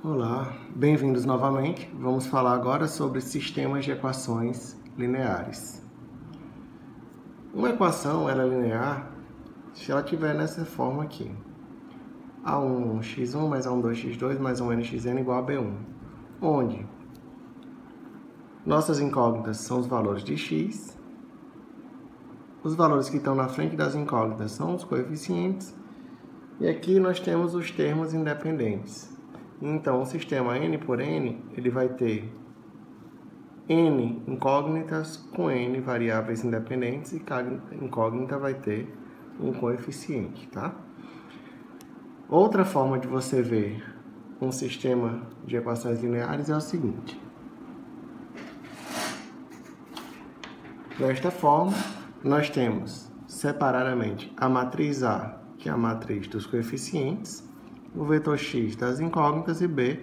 Olá, bem-vindos novamente. Vamos falar agora sobre sistemas de equações lineares. Uma equação ela é linear se ela tiver nessa forma aqui. A1x1 mais A2x2 mais A1nxn igual a B1, onde nossas incógnitas são os valores de x, os valores que estão na frente das incógnitas são os coeficientes, e aqui nós temos os termos independentes. Então, o sistema n por n, ele vai ter n incógnitas com n variáveis independentes e cada incógnita vai ter um coeficiente, tá? Outra forma de você ver um sistema de equações lineares é o seguinte. Desta forma, nós temos separadamente a matriz A, que é a matriz dos coeficientes, o vetor x das incógnitas e B,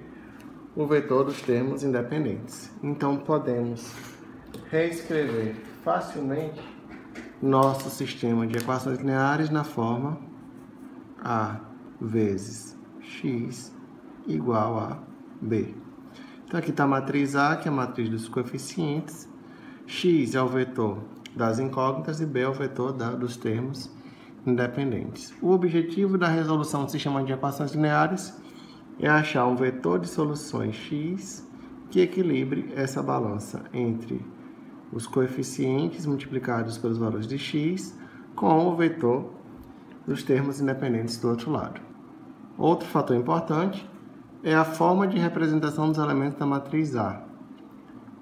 o vetor dos termos independentes. Então, podemos reescrever facilmente nosso sistema de equações lineares na forma A vezes x igual a B. Então, aqui está a matriz A, que é a matriz dos coeficientes, x é o vetor das incógnitas e B é o vetor dos termos independentes. O objetivo da resolução do sistema de equações lineares é achar um vetor de soluções x que equilibre essa balança entre os coeficientes multiplicados pelos valores de x com o vetor dos termos independentes do outro lado. Outro fator importante é a forma de representação dos elementos da matriz A.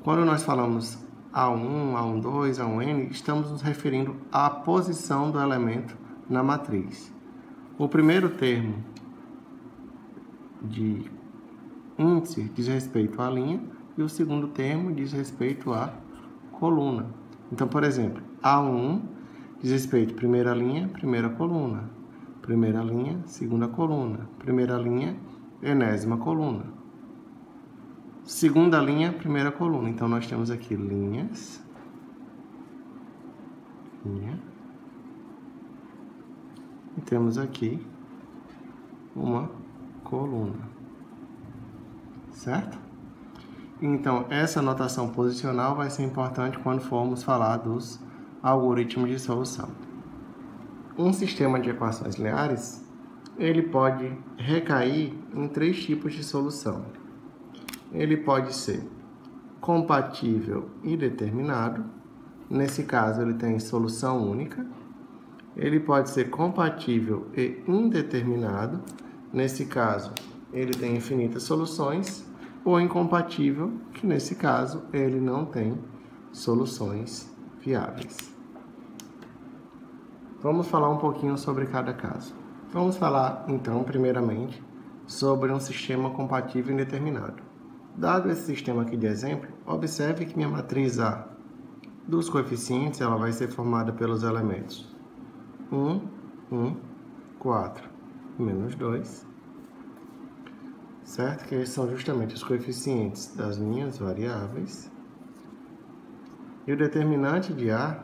Quando nós falamos A1, A12, A1n, estamos nos referindo à posição do elemento na matriz. O primeiro termo de índice diz respeito à linha e o segundo termo diz respeito à coluna. Então, por exemplo, A1 diz respeito à primeira linha, primeira coluna. Primeira linha, segunda coluna. Primeira linha, enésima coluna. Segunda linha, primeira coluna. Então, nós temos aqui linhas, linha, e temos aqui uma coluna, certo? Então, essa notação posicional vai ser importante quando formos falar dos algoritmos de solução. Um sistema de equações lineares, ele pode recair em três tipos de solução. Ele pode ser compatível e determinado. Nesse caso, ele tem solução única. Ele pode ser compatível e indeterminado. Nesse caso, ele tem infinitas soluções. Ou incompatível, que nesse caso, ele não tem soluções viáveis. Vamos falar um pouquinho sobre cada caso. Vamos falar, então, primeiramente, sobre um sistema compatível e indeterminado. Dado esse sistema aqui de exemplo, observe que minha matriz A dos coeficientes ela vai ser formada pelos elementos 1, 1, 4, menos 2, certo? Que esses são justamente os coeficientes das minhas variáveis. E o determinante de A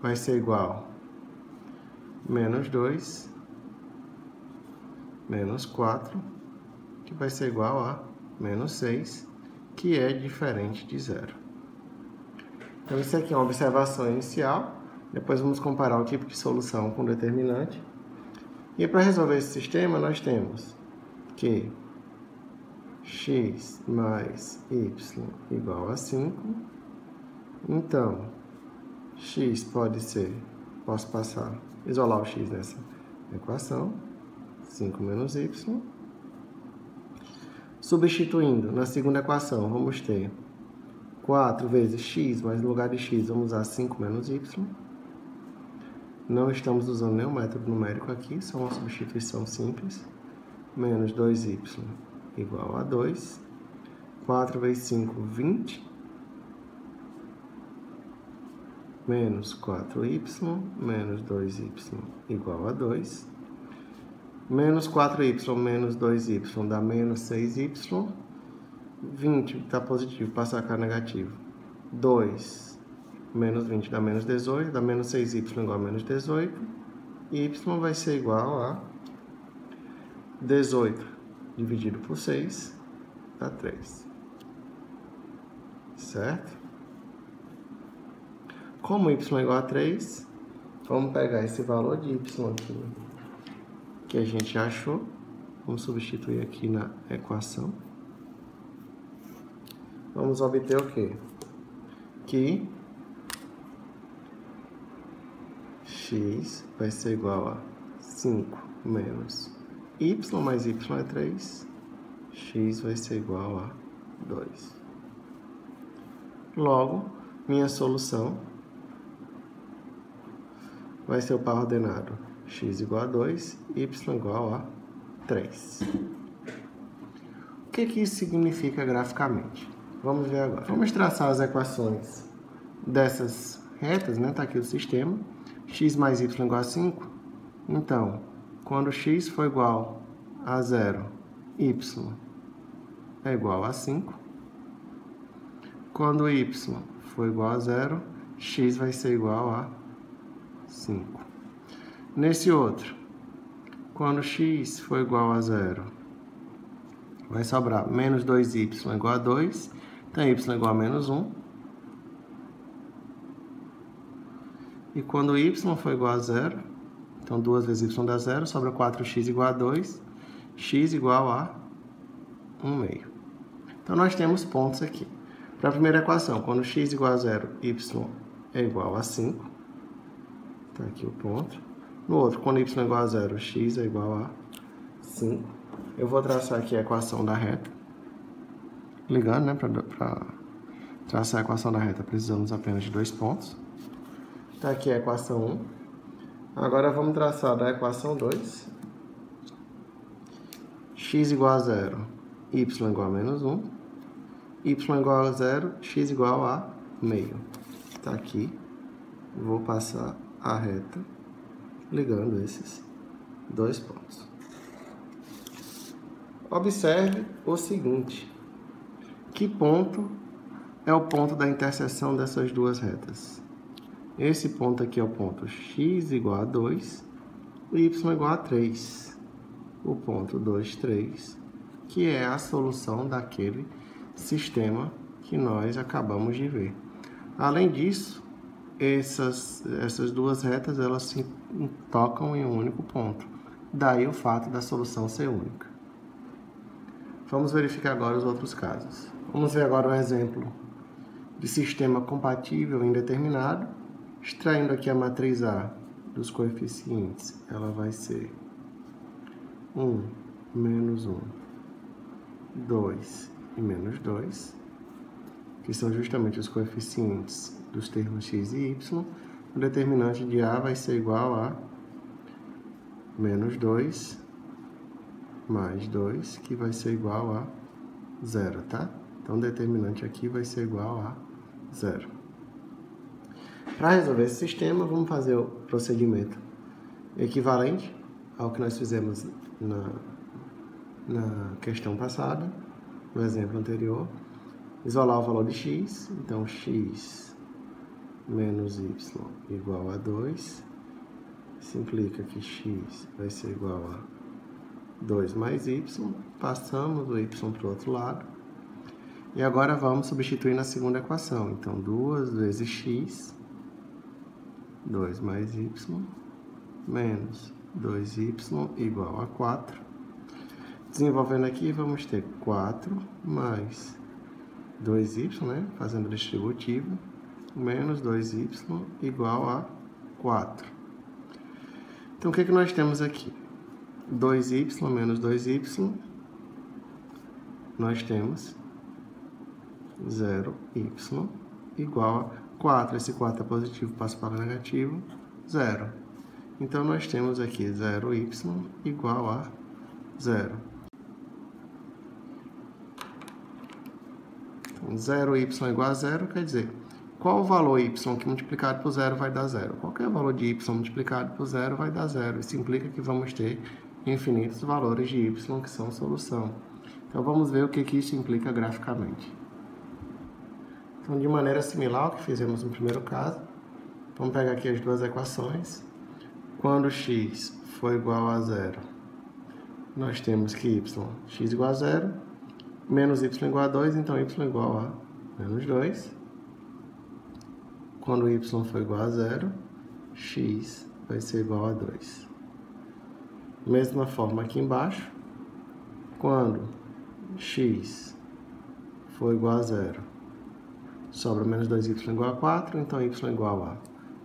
vai ser igual a menos 2, menos 4, que vai ser igual a menos 6, que é diferente de zero. Então, isso aqui é uma observação inicial. Depois vamos comparar o tipo de solução com o determinante. E para resolver esse sistema, nós temos que x mais y igual a 5. Então, x pode ser, posso isolar o x nessa equação, 5 menos y. Substituindo na segunda equação, vamos ter 4 vezes x, mas no lugar de x vamos usar 5 menos y. Não estamos usando nenhum método numérico aqui, só uma substituição simples. Menos 2y igual a 2. 4 vezes 5, 20. Menos 4y, menos 2y igual a 2. Menos 4y menos 2y dá menos 6y. 20 está positivo, passar cá negativo. 2 menos 20 dá menos 18, dá menos 6y igual a menos 18. Y vai ser igual a 18 dividido por 6 dá 3. Certo? Como y é igual a 3, vamos pegar esse valor de y aqui, que a gente já achou. Vamos substituir aqui na equação. Vamos obter o quê? Que x vai ser igual a 5 menos y mais y é 3. X vai ser igual a 2. Logo, minha solução vai ser o par ordenado x igual a 2, y igual a 3. O que isso significa graficamente? Vamos ver agora. Vamos traçar as equações dessas retas, né? Tá aqui o sistema. X mais y igual a 5. Então, quando x for igual a 0, y é igual a 5. Quando y for igual a 0, x vai ser igual a 5. Nesse outro, quando x for igual a 0, vai sobrar menos 2y igual a 2, então y igual a menos 1. E quando y for igual a 0, então 2 vezes y dá 0, sobra 4x igual a 2, x igual a 1/2. Então, nós temos pontos aqui. Para a primeira equação, quando x igual a 0, y é igual a 5. Está aqui o ponto. No outro, quando y é igual a 0, x é igual a 5. Eu vou traçar aqui a equação da reta. Ligando, né? Para traçar a equação da reta, precisamos apenas de 2 pontos. Está aqui a equação 1. Agora, vamos traçar da equação 2. X igual a 0, y igual a menos 1. Y igual a 0, x igual a meio. Está aqui. Vou passar a reta ligando esses 2 pontos. Observe o seguinte. Que ponto é o ponto da interseção dessas duas retas? Esse ponto aqui é o ponto x igual a 2 e y igual a 3. O ponto 2, 3, que é a solução daquele sistema que nós acabamos de ver. Além disso, essas duas retas elas se tocam em um único ponto. Daí o fato da solução ser única. Vamos verificar agora os outros casos. Vamos ver agora um exemplo de sistema compatível indeterminado. Extraindo aqui a matriz A dos coeficientes, ela vai ser 1, menos 1, 2 e menos 2, que são justamente os coeficientes dos termos x e y. O determinante de A vai ser igual a menos 2 mais 2, que vai ser igual a 0, tá? Então, o determinante aqui vai ser igual a 0. Para resolver esse sistema, vamos fazer o procedimento equivalente ao que nós fizemos na questão passada, no exemplo anterior. Isolar o valor de x, então x menos y igual a 2. Isso implica que x vai ser igual a 2 mais y. Passamos o y para o outro lado. E agora vamos substituir na segunda equação. Então, 2 vezes x, 2 mais y, menos 2y igual a 4. Desenvolvendo aqui, vamos ter 4 mais 2y, né? Fazendo distributivo, menos 2y igual a 4. Então, o que nós temos aqui? 2y menos 2y, nós temos 0y igual a 4. Esse 4 é positivo, passa para o negativo, 0. Então, nós temos aqui 0y igual a 0. Então, 0y igual a 0 quer dizer, qual o valor y que multiplicado por 0 vai dar 0? Qualquer valor de y multiplicado por 0 vai dar 0. Isso implica que vamos ter infinitos valores de y que são solução. Então, vamos ver o que isso implica graficamente. Então, de maneira similar ao que fizemos no primeiro caso, vamos pegar aqui as duas equações. Quando x for igual a 0, nós temos que x igual a 0, menos y igual a 2, então y igual a menos 2. Quando y for igual a 0, x vai ser igual a 2. Mesma forma aqui embaixo, quando x for igual a 0, sobra menos 2y igual a 4, então y igual a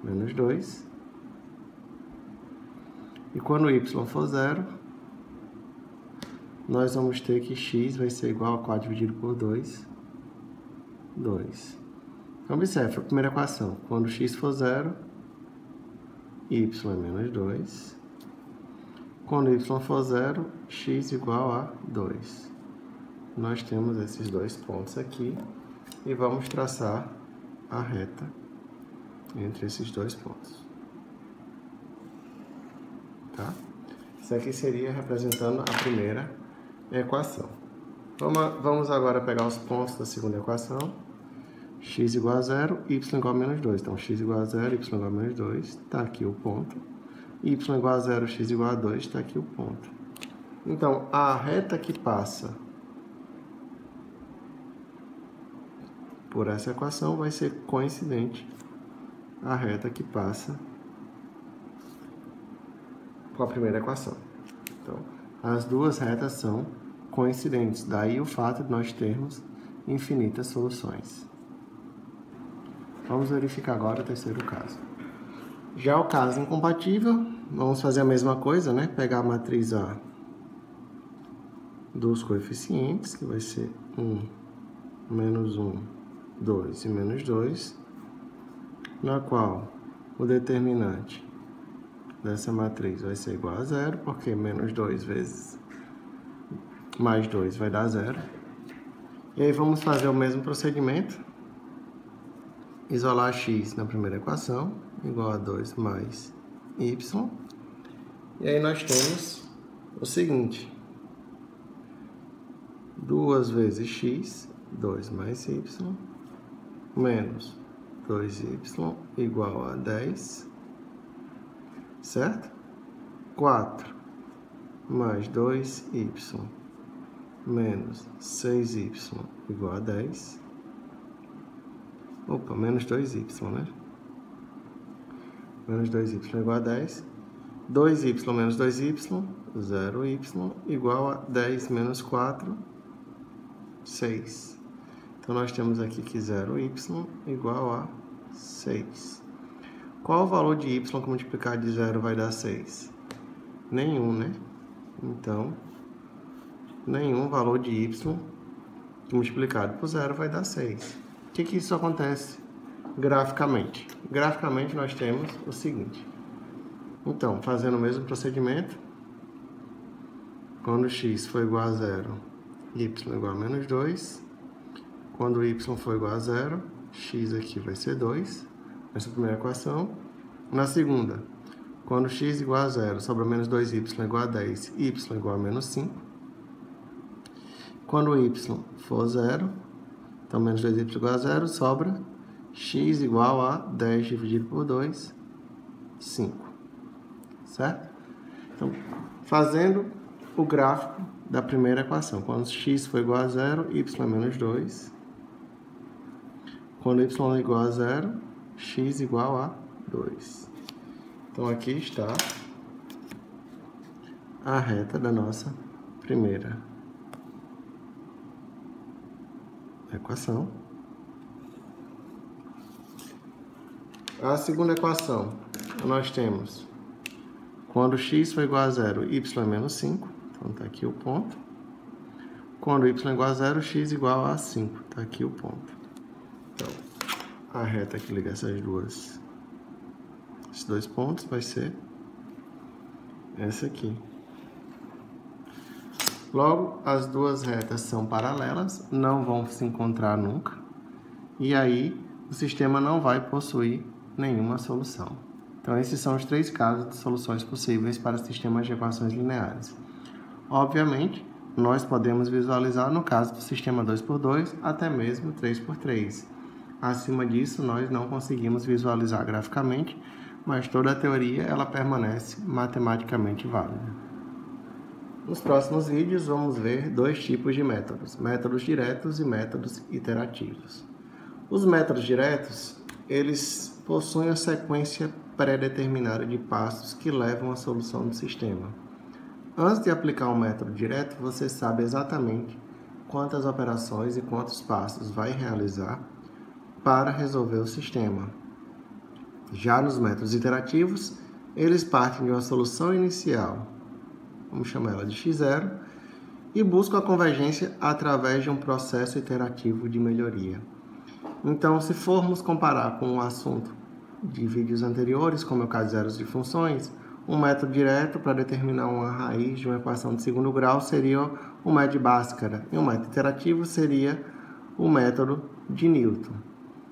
menos 2. E quando y for 0, nós vamos ter que x vai ser igual a 4 dividido por 2, 2. Então, observe a primeira equação. Quando x for 0, y é menos 2. Quando y for 0, x igual a 2. Nós temos esses dois pontos aqui e vamos traçar a reta entre esses dois pontos. Tá? Isso aqui seria representando a primeira equação. Vamos agora pegar os pontos da segunda equação. X igual a 0, y igual a menos 2. Então, x igual a 0, y igual a menos 2. Está aqui o ponto. Y igual a 0, x igual a 2. Está aqui o ponto. Então, a reta que passa por essa equação vai ser coincidente à reta que passa com a primeira equação. Então, as duas retas são coincidentes. Daí o fato de nós termos infinitas soluções. Vamos verificar agora o terceiro caso. Já o caso incompatível, vamos fazer a mesma coisa, né? Pegar a matriz A dos coeficientes, que vai ser 1, menos 1, 2 e menos 2, na qual o determinante dessa matriz vai ser igual a 0, porque menos 2 vezes mais 2 vai dar 0. E aí vamos fazer o mesmo procedimento. Isolar x na primeira equação, igual a 2 mais y. E aí nós temos o seguinte. 2 vezes x, 2 mais y, menos 2y igual a 10, certo? 4 mais 2y menos 6y igual a 10. Opa, menos 2y, né? Menos 2y igual a 10. 2y menos 2y, 0y, igual a 10 menos 4, 6. Então, nós temos aqui que 0y igual a 6. Qual o valor de y que multiplicar de 0 vai dar 6? Nenhum, né? Então, nenhum valor de y que multiplicado por 0 vai dar 6. O que isso acontece graficamente? Graficamente, nós temos o seguinte. Então, fazendo o mesmo procedimento, quando x for igual a 0, y igual a menos 2. Quando y for igual a 0, x aqui vai ser 2, nessa primeira equação. Na segunda, quando x igual a 0, sobra menos 2y igual a 10, y igual a menos 5. Quando y for 0, então menos 2y igual a 0, sobra x igual a 10 dividido por 2, 5. Certo? Então, fazendo o gráfico da primeira equação. Quando x for igual a 0, y é menos 2. Quando y é igual a 0, x igual a 2. Então, aqui está a reta da nossa primeira equação. A segunda equação, nós temos quando x for igual a 0, y é menos 5. Então, está aqui o ponto. Quando y é igual a 0, x igual a 5. Está aqui o ponto. Então, a reta que liga esses dois pontos vai ser essa aqui. Logo, as duas retas são paralelas, não vão se encontrar nunca. E aí, o sistema não vai possuir nenhuma solução. Então, esses são os 3 casos de soluções possíveis para sistemas de equações lineares. Obviamente, nós podemos visualizar no caso do sistema 2x2, até mesmo 3x3. Acima disso, nós não conseguimos visualizar graficamente, mas toda a teoria ela permanece matematicamente válida. Nos próximos vídeos vamos ver dois tipos de métodos, métodos diretos e métodos iterativos. Os métodos diretos, eles possuem a sequência pré-determinada de passos que levam à solução do sistema. Antes de aplicar um método direto, você sabe exatamente quantas operações e quantos passos vai realizar para resolver o sistema. Já nos métodos iterativos, eles partem de uma solução inicial, vamos chamar ela de x0, e buscam a convergência através de um processo iterativo de melhoria. Então, se formos comparar com o assunto de vídeos anteriores, como é o caso de zeros de funções, um método direto para determinar uma raiz de uma equação de segundo grau seria o método de Bhaskara, e um método iterativo seria o método de Newton.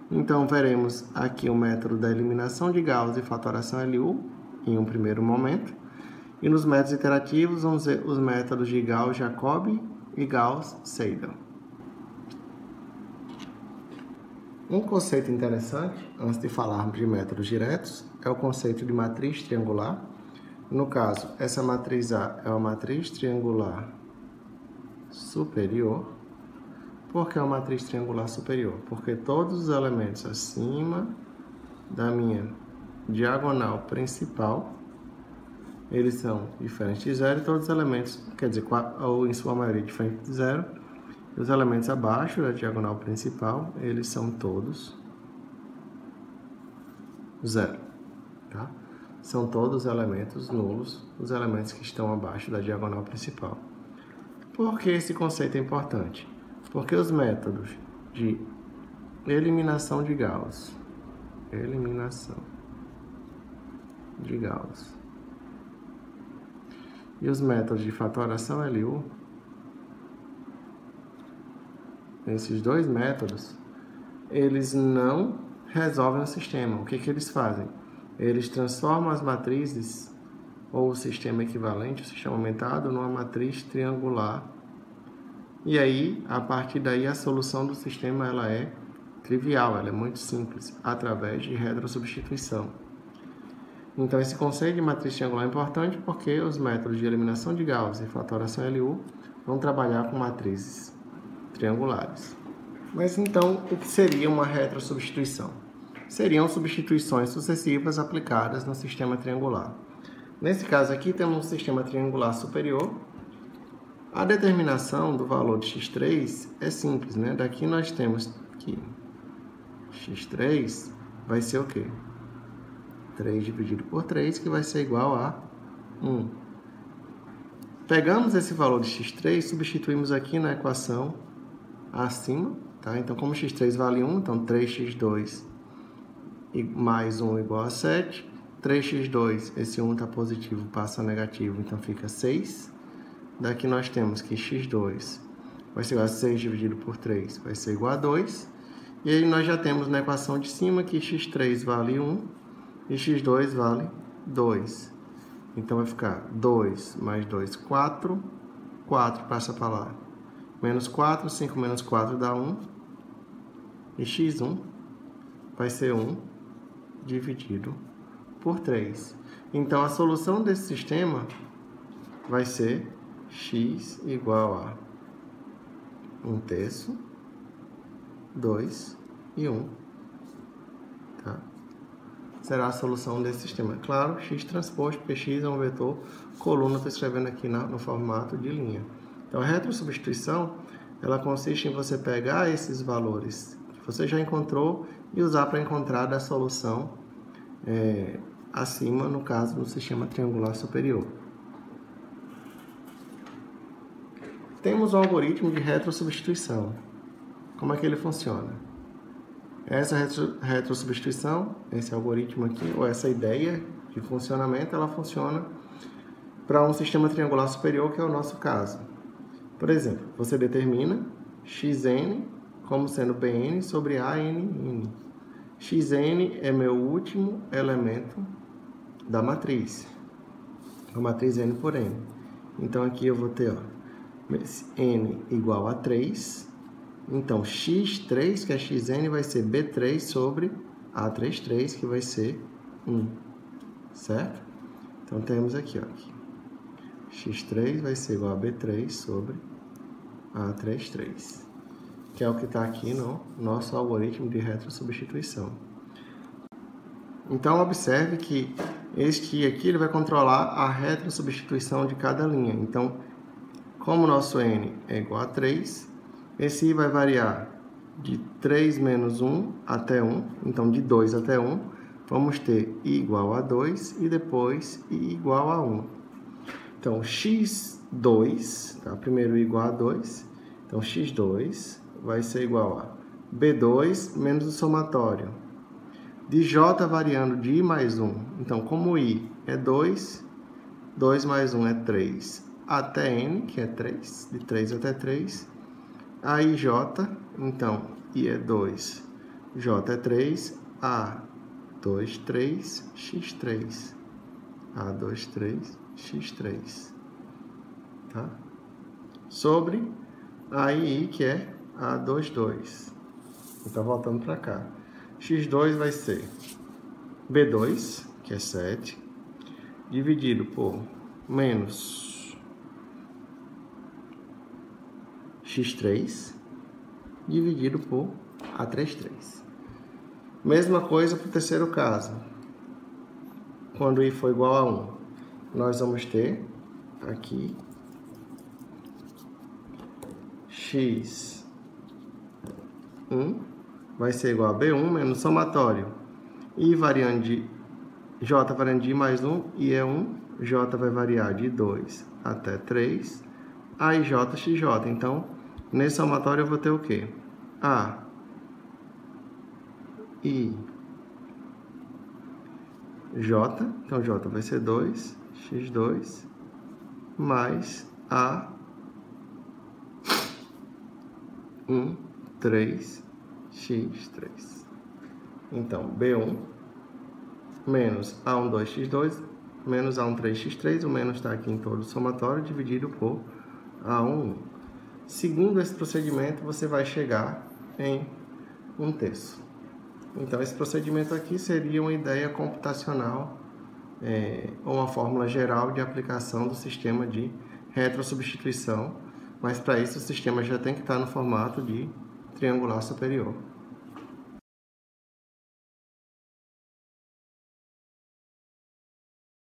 Então, veremos aqui o método da eliminação de Gauss e fatoração LU em um primeiro momento. E nos métodos iterativos, vamos ver os métodos de Gauss-Jacobi e Gauss-Seidel. Um conceito interessante, antes de falarmos de métodos diretos, é o conceito de matriz triangular. No caso, essa matriz A é uma matriz triangular superior. Por que é uma matriz triangular superior? Porque todos os elementos acima da minha diagonal principal, eles são diferentes de zero, e todos os elementos, quer dizer, ou em sua maioria diferentes de zero, e os elementos abaixo da diagonal principal, eles são todos zero, tá? São todos elementos nulos, os elementos que estão abaixo da diagonal principal. Por que esse conceito é importante? Porque os métodos de eliminação de Gauss, e os métodos de fatoração LU, esses dois métodos, eles não resolvem o sistema. O que eles fazem? Eles transformam as matrizes, ou o sistema equivalente, o sistema aumentado, numa matriz triangular. E aí, a partir daí, a solução do sistema ela é trivial, ela é muito simples, através de retrosubstituição. Então, esse conceito de matriz triangular é importante porque os métodos de eliminação de Gauss e fatoração LU vão trabalhar com matrizes triangulares. Mas então, o que seria uma retrosubstituição? Seriam substituições sucessivas aplicadas no sistema triangular. Nesse caso aqui, temos um sistema triangular superior. A determinação do valor de x3 é simples, né? Daqui nós temos que x3 vai ser o quê? 3 dividido por 3, que vai ser igual a 1. Pegamos esse valor de x3, substituímos aqui na equação acima, tá? Então, como x3 vale 1, então 3x2 mais 1 igual a 7. 3x2, esse 1 está positivo, passa a negativo, então fica 6. Daqui nós temos que x2 vai ser igual a 6 dividido por 3, vai ser igual a 2. E aí nós já temos na equação de cima que x3 vale 1 e x2 vale 2. Então vai ficar 2 mais 2, 4. 4 passa para lá. Menos 4, 5 menos 4 dá 1. E x1 vai ser 1 dividido por 3. Então, a solução desse sistema vai ser x igual a 1/3, 2 e 1. Tá? Será a solução desse sistema. Claro, x transposto, porque x é um vetor coluna, estou escrevendo aqui no formato de linha. Então, a retrosubstituição, ela consiste em você pegar esses valores que você já encontrou e usar para encontrar a solução acima, no caso do sistema triangular superior. Temos um algoritmo de retrosubstituição. Como é que ele funciona? Essa retrosubstituição, esse algoritmo aqui, ou essa ideia de funcionamento, ela funciona para um sistema triangular superior, que é o nosso caso. Por exemplo, você determina xn como sendo bn sobre ann. Xn é meu último elemento da matriz, a matriz n por n. Então, aqui eu vou ter n igual a 3. Então, x3, que é xn, vai ser b3 sobre a33, que vai ser 1. Certo? Então, temos aqui, x3 vai ser igual a b3 sobre a33, que é o que está aqui no nosso algoritmo de retrosubstituição. Então, observe que este i aqui ele vai controlar a retrosubstituição de cada linha. Então, como o nosso n é igual a 3, esse i vai variar de 3 menos 1 até 1. Então, de 2 até 1, vamos ter i igual a 2 e depois i igual a 1. Então, x2, tá? Primeiro i igual a 2. Então, x2 vai ser igual a b2 menos o somatório de j variando de i mais 1. Então, como i é 2, 2 mais 1 é 3, até n, que é 3, de 3 até 3. Aí j, então, i é 2, j é 3, a2, 3, x3. a2, 3, x3. Tá? Sobre aí i, que é a2, 2. Então, voltando para cá. x2 vai ser b2, que é 7, dividido por menos x3, dividido por a33. Mesma coisa para o terceiro caso. Quando i for igual a 1, nós vamos ter aqui x1 vai ser igual a b1 menos somatório i variando de j variando de i mais 1, i é 1, j vai variar de 2 até 3, a i j, xj. Então, nesse somatório eu vou ter o quê? A, i, j, então j vai ser 2, x2, mais a 1, 3, x3. Então, b1 menos a1, 2, x2, menos a1, 3, x3, o menos está aqui em todo o somatório, dividido por a1, 1. Segundo esse procedimento, você vai chegar em 1/3. Então, esse procedimento aqui seria uma ideia computacional, ou uma fórmula geral de aplicação do sistema de retrosubstituição, mas para isso o sistema já tem que estar no formato de triangular superior.